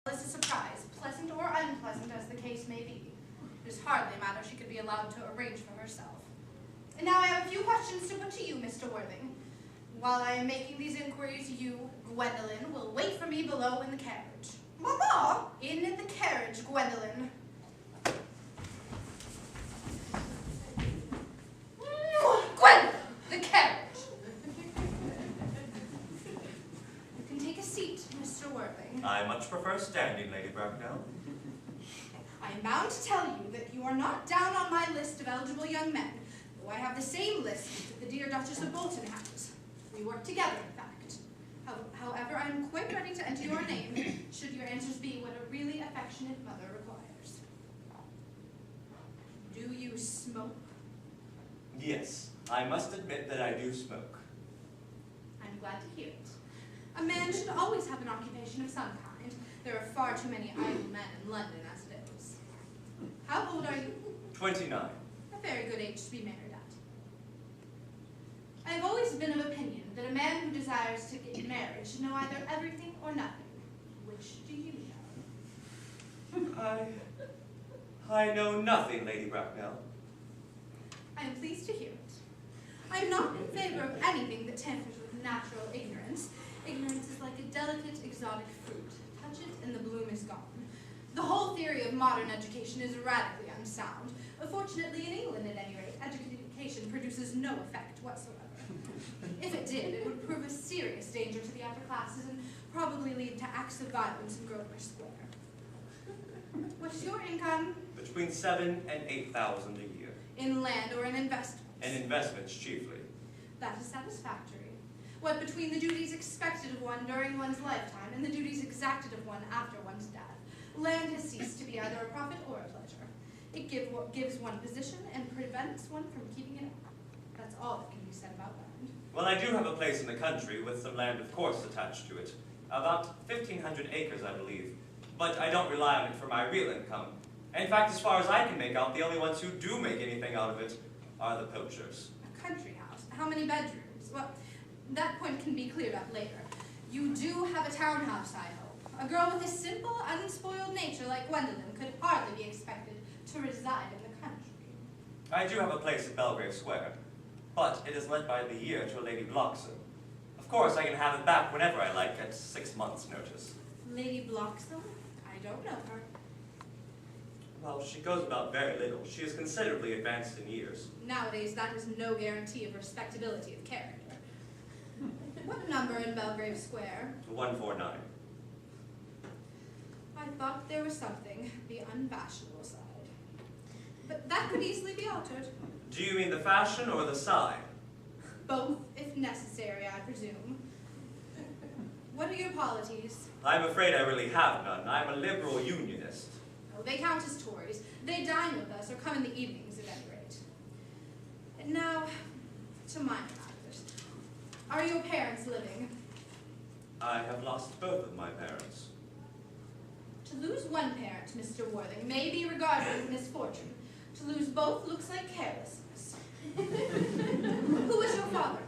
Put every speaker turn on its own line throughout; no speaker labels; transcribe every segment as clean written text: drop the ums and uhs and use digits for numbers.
It's a surprise, pleasant or unpleasant as the case may be. It is hardly a matter she could be allowed to arrange for herself. And now I have a few questions to put to you, Mr. Worthing. While I am making these inquiries, you, Gwendolen, will wait for me below in the carriage. Mama! In the carriage, Gwendolen. Gwendolen! The carriage! You can take a seat, Mr. Worthing.
I much prefer standing, Lady Bracknell.
I am bound to tell you that you are not down on my list of eligible young men, though I have the same list that the dear Duchess of Bolton has. We work together, in fact. However, I am quite ready to enter your name, should your answers be what a really affectionate mother requires. Do you smoke?
Yes, I must admit that I do smoke.
I'm glad to hear it. A man should always have an occupation of some kind. There are far too many idle men in London as it is. How old are you?
29.
A very good age to be married at. I have always been of opinion that a man who desires to get married should know either everything or nothing. Which do you know?
I know nothing, Lady Bracknell.
I am pleased to hear it. I am not in favor of anything that tampers with natural ignorance. Ignorance is like a delicate, exotic fruit. Touch it and the bloom is gone. The whole theory of modern education is radically unsound. Fortunately, in England at any rate, education produces no effect whatsoever. If it did, it would prove a serious danger to the upper classes and probably lead to acts of violence in Grosvenor Square. What's your income?
Between 7,000 and 8,000 a year.
In land or in investments?
In investments, chiefly.
That is satisfactory. What between the duties expected of one during one's lifetime and the duties exacted of one after one's death, land has ceased to be either a profit or a pleasure. It gives one position and prevents one from keeping it up. That's all that can be said about land.
Well, I do have a place in the country with some land, of course, attached to it. About 1,500 acres, I believe. But I don't rely on it for my real income. In fact, as far as I can make out, the only ones who do make anything out of it are the poachers.
A country house? How many bedrooms? Well, that point can be cleared up later. You do have a townhouse, I hope. A girl with a simple, unspoiled nature like Gwendolen could hardly be expected to reside in the country.
I do have a place in Belgrave Square, but it is let by the year to a Lady Bloxham. Of course, I can have it back whenever I like at 6 months' notice.
Lady Bloxham? I don't know her.
Well, she goes about very little. She is considerably advanced in years.
Nowadays, that is no guarantee of respectability of character. What number in Belgrave Square?
149.
I thought there was something, the unfashionable side. But that could easily be altered.
Do you mean the fashion or the side?
Both, if necessary, I presume. What are your polities?
I'm afraid I really have none. I'm a liberal unionist.
Oh, they count as Tories. They dine with us or come in the evenings at any rate. And now, to my matters. Are your parents living?
I have lost both of my parents.
To lose one parent, Mr. Worthing, may be regarded as misfortune. To lose both looks like carelessness. Who was your father?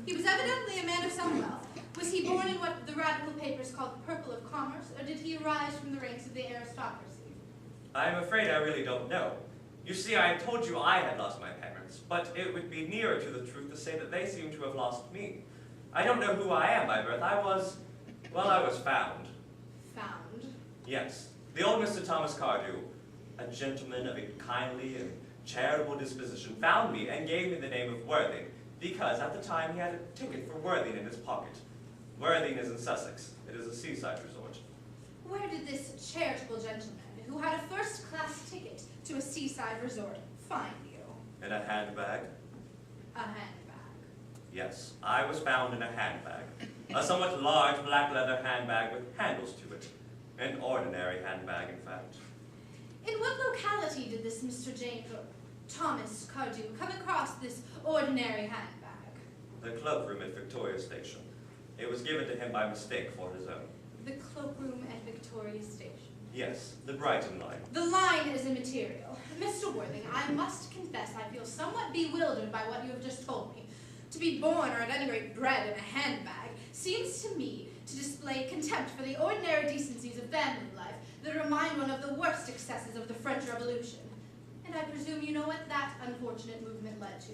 He was evidently a man of some wealth. Was he born in what the radical papers call the purple of commerce, or did he arise from the ranks of the aristocracy?
I'm afraid I really don't know. You see, I had told you I had lost my parents, but it would be nearer to the truth to say that they seem to have lost me. I don't know who I am by birth. I was found.
Found?
Yes. The old Mr. Thomas Cardew, a gentleman of a kindly and charitable disposition, found me and gave me the name of Worthing, because at the time he had a ticket for Worthing in his pocket. Worthing is in Sussex. It is a seaside resort.
Where did this charitable gentleman, who had a first-class ticket to a seaside resort, find you?
In a handbag?
A handbag.
Yes, I was found in a handbag. A somewhat large black leather handbag with handles to it. An ordinary handbag, in fact.
In what locality did this Mr. Thomas Cardew come across this ordinary handbag?
The cloakroom at Victoria Station. It was given to him by mistake for his own.
The cloakroom at Victoria Station.
Yes, the Brighton line.
The line is immaterial. Mr. Worthing, I must confess I feel somewhat bewildered by what you have just told me. To be born, or at any rate bred, in a handbag seems to me to display contempt for the ordinary decencies of family life that remind one of the worst excesses of the French Revolution. And I presume you know what that unfortunate movement led to.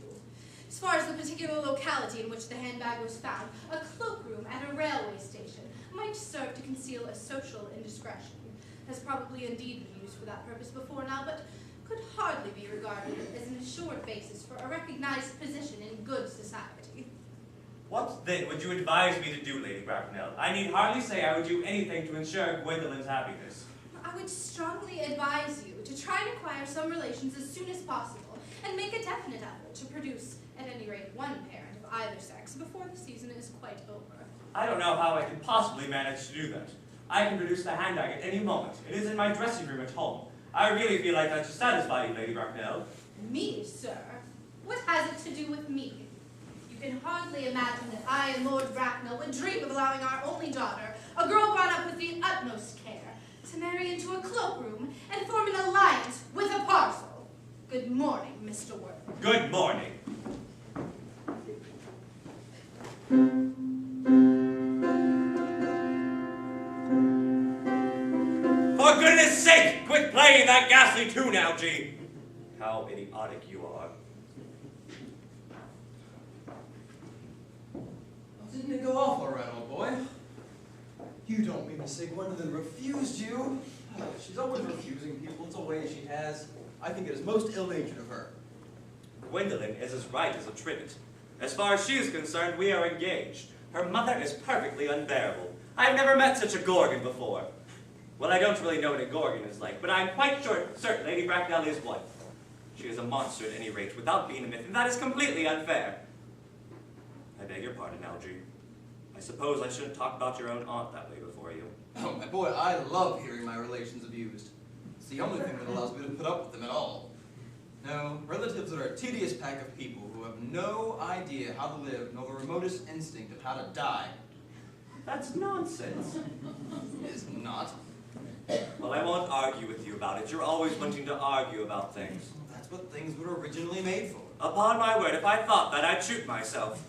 As far as the particular locality in which the handbag was found, a cloakroom at a railway station might serve to conceal a social indiscretion. Has probably indeed been used for that purpose before now, but could hardly be regarded as an assured basis for a recognized position in good society.
What then would you advise me to do, Lady Bracknell? I need hardly say I would do anything to ensure Gwendolyn's happiness.
I would strongly advise you to try and acquire some relations as soon as possible, and make a definite effort to produce, at any rate, one parent of either sex before the season is quite over.
I don't know how I could possibly manage to do that. I can produce the handbag at any moment. It is in my dressing room at home. I really feel like that should satisfy you, Lady Bracknell.
Me, sir? What has it to do with me? You can hardly imagine that I and Lord Bracknell would dream of allowing our only daughter, a girl brought up with the utmost care, to marry into a cloakroom and form an alliance with a parcel. Good morning, Mr. Worthing.
Good morning. For goodness sake, quit playing that ghastly tune, Algy! How idiotic you are.
Well, didn't it go off all right, old boy? You don't mean to say Gwendolyn refused you? She's always refusing people. It's a way she has. I think it is most ill-natured of her.
Gwendolyn is as right as a trivet. As far as she is concerned, we are engaged. Her mother is perfectly unbearable. I've never met such a gorgon before. Well, I don't really know what a gorgon is like, but I'm quite certain Lady Bracknell is one. She is a monster at any rate, without being a myth, and that is completely unfair. I beg your pardon, Algy. I suppose I shouldn't talk about your own aunt that way before you.
Oh, my boy, I love hearing my relations abused. It's the only thing that allows me to put up with them at all. No, relatives are a tedious pack of people who have no idea how to live, nor the remotest instinct of how to die.
That's nonsense.
It is not.
Well, I won't argue with you about it. You're always wanting to argue about things.
That's what things were originally made for.
Upon my word, if I thought that, I'd shoot myself.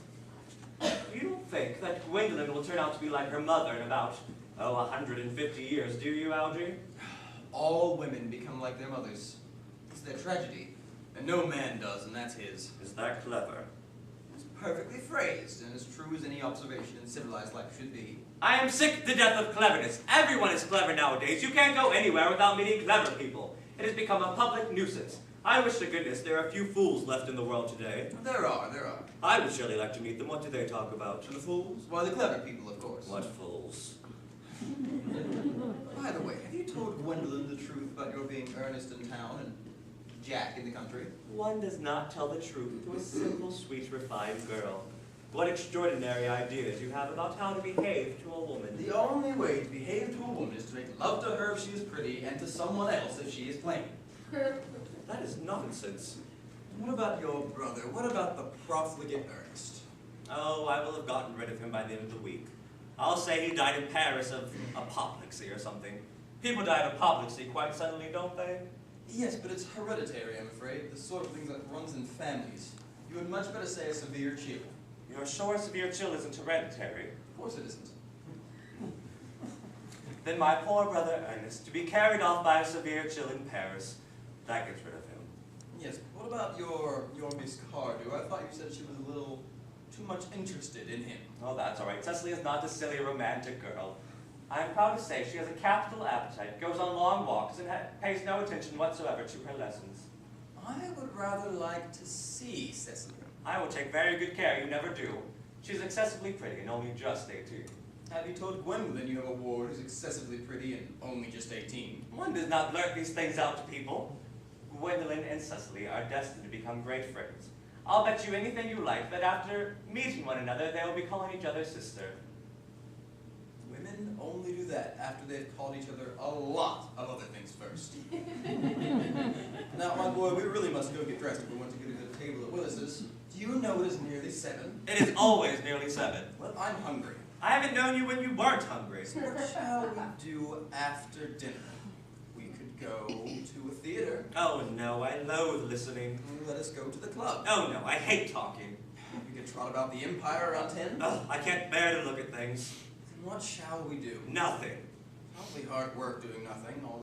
You don't think that Gwendolyn will turn out to be like her mother in about, 150 years, do you, Algy?
All women become like their mothers. It's their tragedy. And no man does, and that's his.
Is that clever?
It's perfectly phrased, and as true as any observation in civilized life should be.
I am sick to death of cleverness. Everyone is clever nowadays. You can't go anywhere without meeting clever people. It has become a public nuisance. I wish to goodness there are a few fools left in the world today.
There are.
I would surely like to meet them. What do they talk about?
The fools? Why, the clever people, of course.
What fools?
By the way, have you told Gwendolyn the truth about your being Earnest in town and Jack in the country?
One does not tell the truth to a simple, sweet, refined girl. What extraordinary ideas you have about how to behave to a woman.
The only way to behave to a woman is to make love to her if she is pretty, and to someone else if she is plain.
That is nonsense.
What about your brother? What about the profligate Earnest?
Oh, I will have gotten rid of him by the end of the week. I'll say he died in Paris of apoplexy or something. People die of apoplexy quite suddenly, don't they?
Yes, but it's hereditary, I'm afraid. The sort of thing that runs in families. You would much better say a severe chill.
You're sure a severe chill isn't hereditary?
Of course it isn't.
Then my poor brother Ernest, to be carried off by a severe chill in Paris, that gets rid of him.
Yes, what about your Miss Cardew? I thought you said she was a little too much interested in him.
Oh, that's all right. Cecily is not a silly, romantic girl. I am proud to say she has a capital appetite, goes on long walks, and pays no attention whatsoever to her lessons.
I would rather like to see Cecily.
I will take very good care you never do. She's excessively pretty and only just 18.
Have you told Gwendolyn you have a ward who's excessively pretty and only just 18?
One does not blurt these things out to people. Gwendolyn and Cecily are destined to become great friends. I'll bet you anything you like that after meeting one another, they will be calling each other sister.
Women only do that after they've called each other a lot of other things first. Now, my boy, we really must go get dressed if we want to get a good table at Willis's. Do you know it is nearly 7?
It is always nearly 7.
Well, I'm hungry.
I haven't known you when you weren't hungry.
So what shall we do after dinner? We could go to a theater.
Oh no, I loathe listening.
Let us go to the club.
Oh no, I hate talking.
We could trot about the Empire around 10.
Oh, I can't bear to look at things.
Then what shall we do?
Nothing.
Probably hard work doing nothing. All